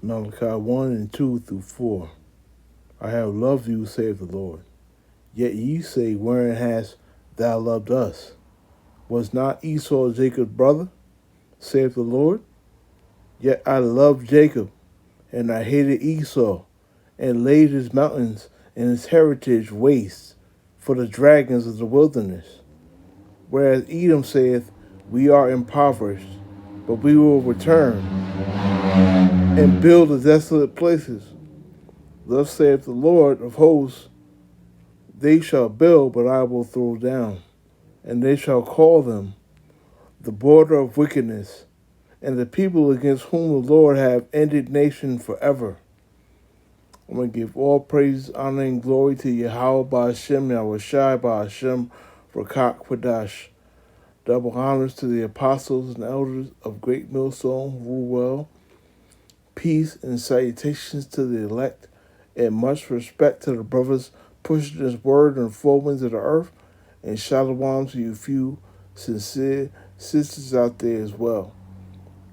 Malachi 1 and 2 through 4. I have loved you, saith the Lord. Yet ye say, wherein hast thou loved us? Was not Esau Jacob's brother, saith the Lord? Yet I loved Jacob, and I hated Esau, and laid his mountains and his heritage waste for the dragons of the wilderness. Whereas Edom saith, we are impoverished, but we will return and build the desolate places. Thus saith the Lord of hosts, they shall build, but I will throw down, and they shall call them the border of wickedness, and the people against whom the Lord hath indignation forever. I'm going to give all praise, honor, and glory to Yahweh Ba'Hashem, Yahushai Ba'Hashem, Rakak Kwadash. Double honors to the apostles and elders of Great Millstone, rule well. Peace and salutations to the elect, and much respect to the brothers pushing this word on the four winds of the earth, and shalom to you few sincere sisters out there as well.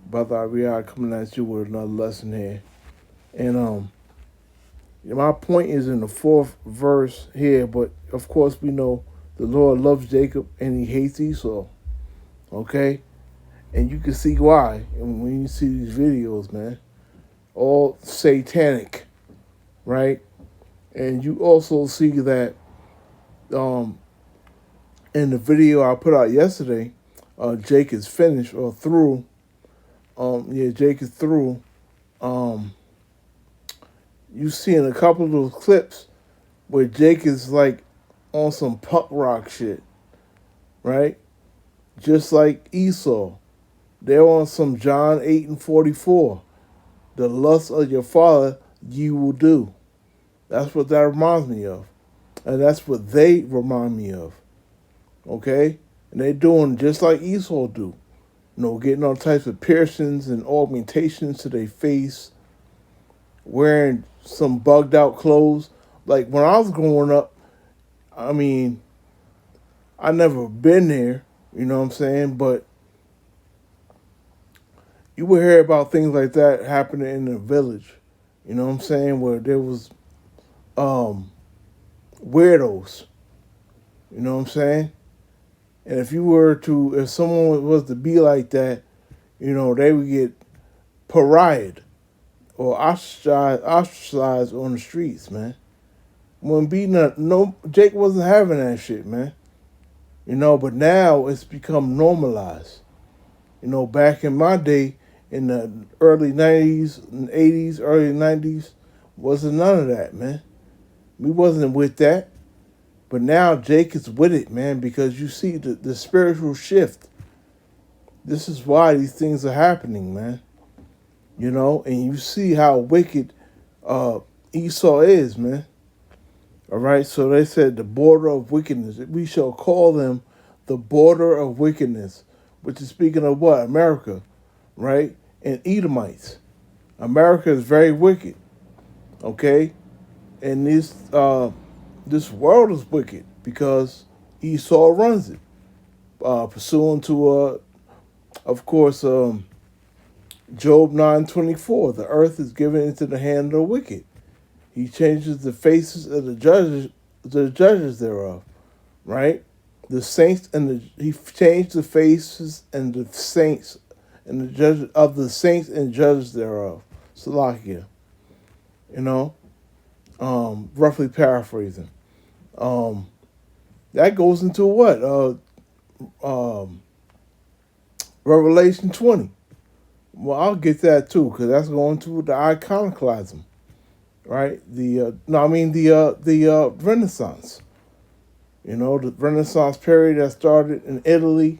Brother Ariad coming at you with another lesson here. And my point is in the fourth verse here, but of course we know the Lord loves Jacob and he hates Esau. Okay? And you can see why when you see these videos, man. All satanic, right? And you also see that in the video I put out yesterday, Jake is finished or through. Jake is through. You seen a couple of those clips where Jake is like on some punk rock shit, right? Just like Esau. They're on some John 8 and 44. The lust of your father you will do. That's what that reminds me of. And that's what they remind me of. Okay? And they're doing just like Esau do. Getting all types of piercings and augmentations to their face, wearing some bugged out clothes. Like when I was growing up, I mean, I never been there, you know what I'm saying? But you would hear about things like that happening in the village, you know what I'm saying? Where there was weirdos, you know what I'm saying? And if someone was to be like that, they would get pariahed or ostracized on the streets, man. When Jake wasn't having that shit, man. But now it's become normalized. Back in my day, in the early 90s and 80s, early 90s, wasn't none of that, man. We wasn't with that. But now Jake is with it, man, because you see the spiritual shift. This is why these things are happening, man. And you see how wicked Esau is, man. All right, so they said the border of wickedness. We shall call them the border of wickedness, which is speaking of what? America, right? And Edomites. America is very wicked, okay? And this world is wicked because Esau runs it, pursuant to, of course, Job 9:24. The earth is given into the hand of the wicked. He changes the faces of the judges thereof, right? The saints he changed the faces and the saints and the judges of the saints and judges thereof. Salakia, roughly paraphrasing. That goes into what? Revelation 20. Well, I'll get that too, because that's going to the iconoclasm. Right? The Renaissance. The Renaissance period that started in Italy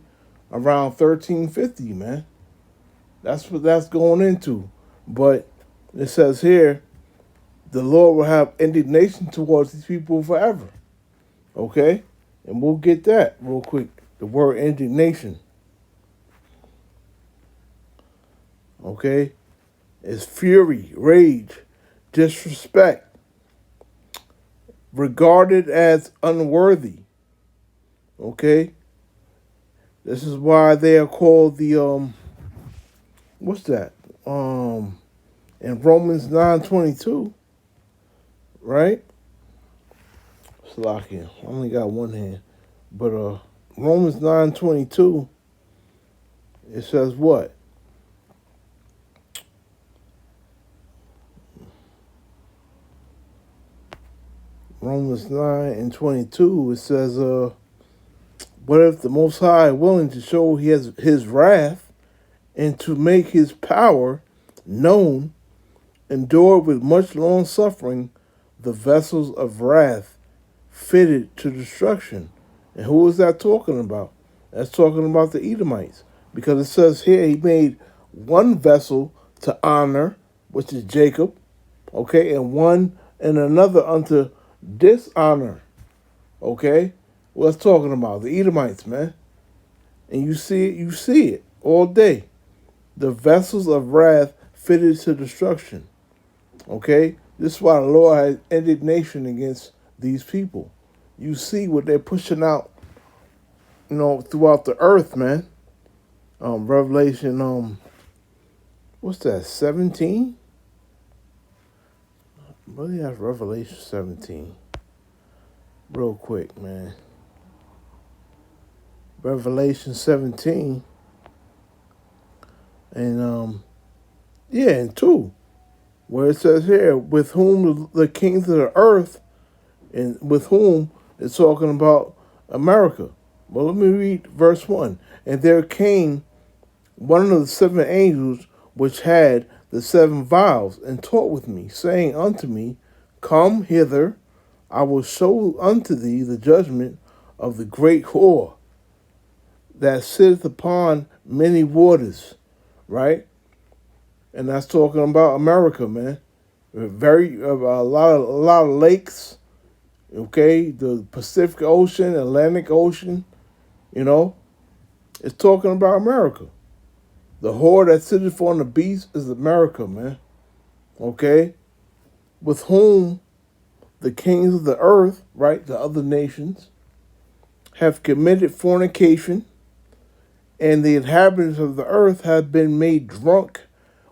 around 1350, man. That's what that's going into. But it says here, the Lord will have indignation towards these people forever. Okay? And we'll get that real quick. The word indignation. Okay? It's fury, rage, disrespect, regarded as unworthy. Okay? This is why they are called the what's that? In Romans 9:22, right? Slocky, I only got one hand. But Romans 9:22, it says what? Romans 9:22, it says, what if the Most High willing to show his wrath and to make his power known, endured with much long suffering the vessels of wrath fitted to destruction. And who is that talking about? That's talking about the Edomites. Because it says here he made one vessel to honor, which is Jacob, okay, and another unto dishonor. Okay? What's talking about? The Edomites, man. And you see it all day. The vessels of wrath fitted to destruction. Okay? This is why the Lord has indignation against these people. You see what they're pushing out, throughout the earth, man. Revelation, what's that, 17? Well, yeah, Revelation 17. Real quick, man. Revelation 17. And, and 2. Where it says here, with whom the kings of the earth, and with whom it's talking about America. Well, let me read verse 1. And there came one of the seven angels which had the seven vials, and taught with me, saying unto me, Come hither, I will show unto thee the judgment of the great whore that sitteth upon many waters, right? And that's talking about America, man. A lot of lakes, okay? The Pacific Ocean, Atlantic Ocean, it's talking about America. The whore that sitteth on the beast is America, man. Okay? With whom the kings of the earth, right, the other nations, have committed fornication, and the inhabitants of the earth have been made drunk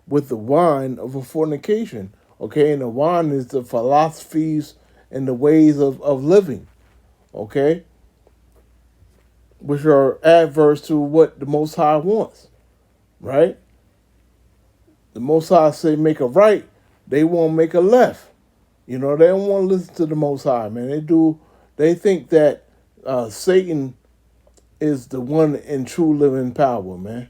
with the wine of a fornication. Okay? And the wine is the philosophies and the ways of living. Okay? Which are adverse to what the Most High wants. Right? The Most High say make a right, they won't make a left. They don't want to listen to the Most High, man. They think that Satan is the one in true living power, man.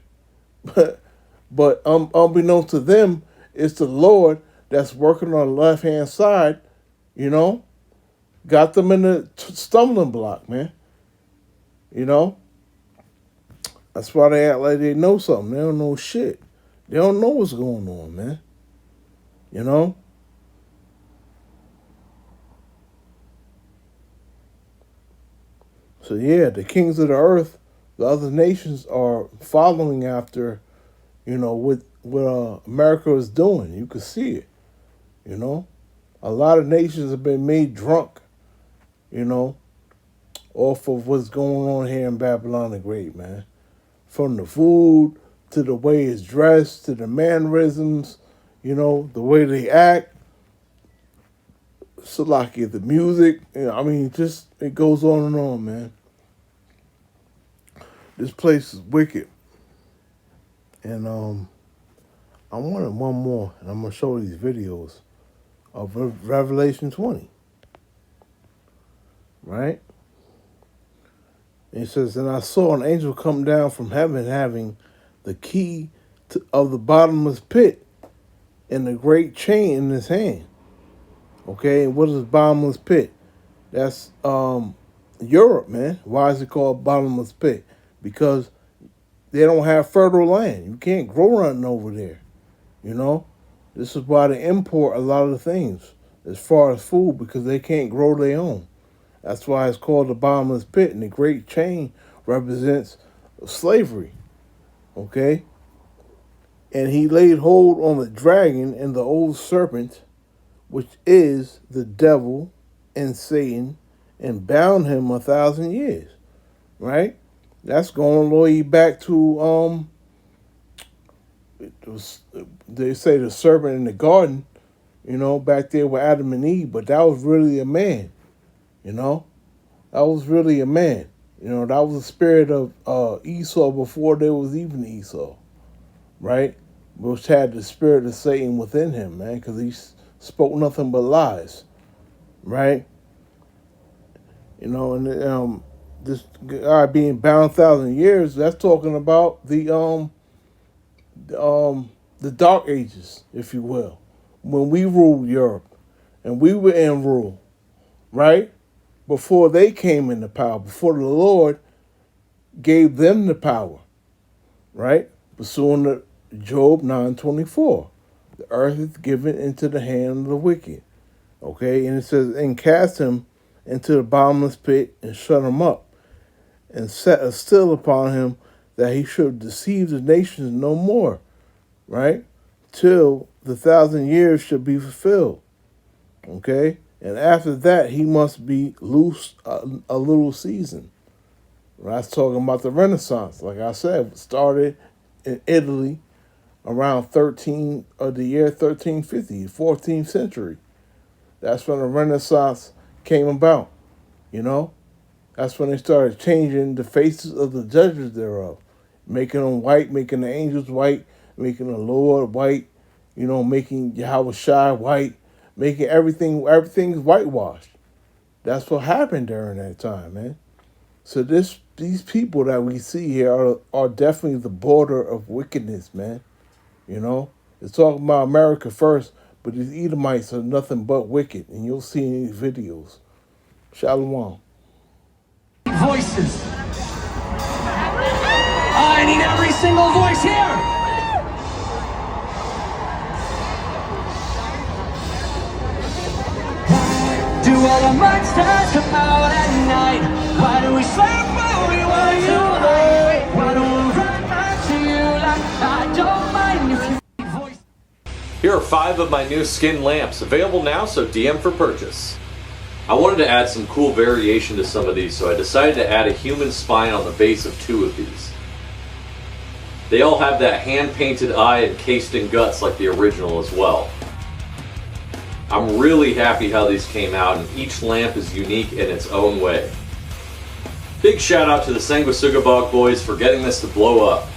But unbeknownst to them, it's the Lord that's working on the left-hand side, got them in the stumbling block, man. That's why they act like they know something. They don't know shit. They don't know what's going on, man. So yeah, the kings of the earth, the other nations are following after, what America is doing. You can see it, A lot of nations have been made drunk, off of what's going on here in Babylon the Great, man. From the food to the way it's dressed to the mannerisms, the way they act. Salaki, the music, just it goes on and on, man. This place is wicked. And I wanted one more, and I'm going to show these videos of Revelation 20. Right? And it says, And I saw an angel come down from heaven having the key of the bottomless pit and a great chain in his hand. Okay, and what is bottomless pit? That's Europe, man. Why is it called bottomless pit? Because they don't have fertile land. You can't grow nothing over there. This is why they import a lot of the things as far as food, because they can't grow their own. That's why it's called the bottomless pit, and the great chain represents slavery. Okay? And he laid hold on the dragon and the old serpent, which is the devil and Satan, and bound him 1,000 years. Right? That's going all the way back to they say the serpent in the garden, back there with Adam and Eve, but that was really a man, you know? That was really a man. That was the spirit of Esau before there was even Esau, right? Which had the spirit of Satan within him, man, because he spoke nothing but lies, right? And this guy being bound 1,000 years, that's talking about the Dark Ages, if you will, when we ruled Europe and we were in rule, right? Before they came into power, before the Lord gave them the power, right? Pursuing to Job 9:24. The earth is given into the hand of the wicked. Okay, and it says, and cast him into the bottomless pit and shut him up, and set a seal upon him that he should deceive the nations no more, right? Till the 1,000 years should be fulfilled. Okay? And after that, he must be loose a little season. That's talking about the Renaissance. Like I said, started in Italy around the year 1350, 14th century. That's when the Renaissance came about, you know? That's when they started changing the faces of the judges thereof, making them white, making the angels white, making the Lord white, making Yahweh Shai white, making everything's whitewashed. That's what happened during that time, man. So these people that we see here are definitely the border of wickedness, man. It's talking about America first, but these Edomites are nothing but wicked, and you'll see in these videos. Shalom. Voices. I need every single voice here. Do all the monsters come out at night? Why do we sleep when we want to hide? Why don't we run back to you like I don't mind if you voice? Here are 5 of my new skin lamps, available now, so DM for purchase. I wanted to add some cool variation to some of these, so I decided to add a human spine on the base of 2 of these. They all have that hand-painted eye encased in guts like the original as well. I'm really happy how these came out, and each lamp is unique in its own way. Big shout out to the Sanguisugabog boys for getting this to blow up.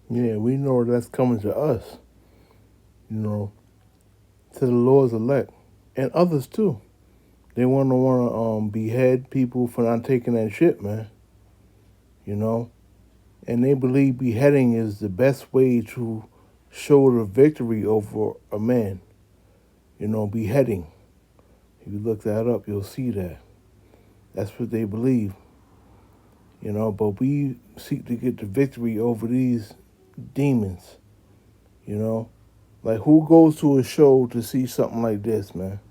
Yeah, we know that's coming to us, to the Lord's elect, and others too. They want to behead people for not taking that shit, man. And they believe beheading is the best way to show the victory over a man. Beheading. If you look that up, you'll see that. That's what they believe. But we seek to get the victory over these demons. Like, who goes to a show to see something like this, man?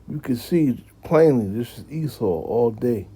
You can see plainly this is Esau all day.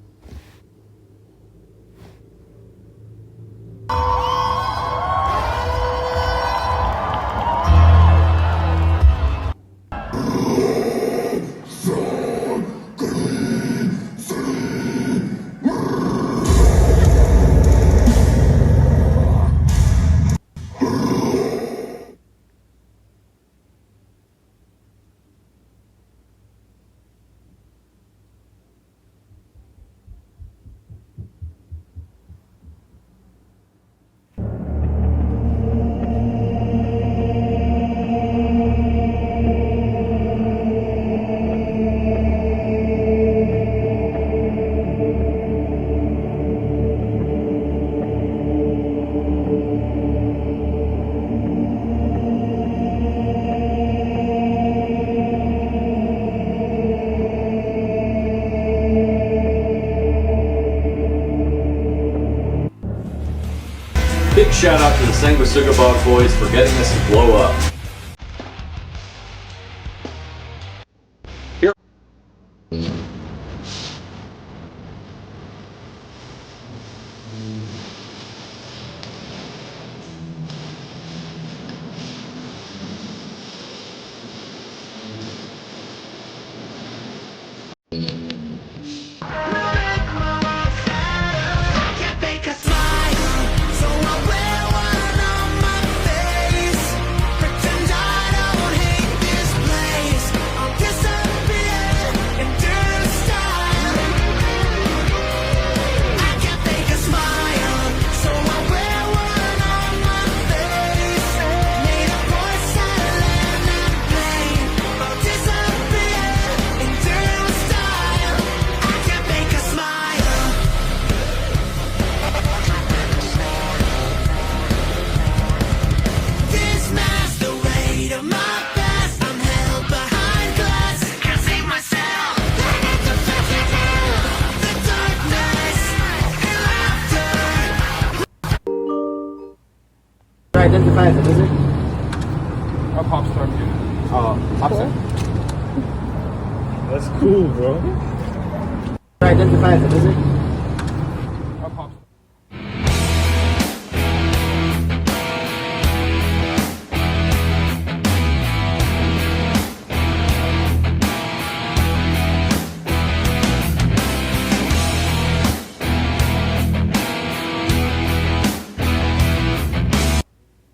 shout out to the Sanguisuga Bog Boys for getting us to blow up. Here. Identify as a wizard? A pop star kid. Oh, pop star. That's cool, bro. Identify as a wizard?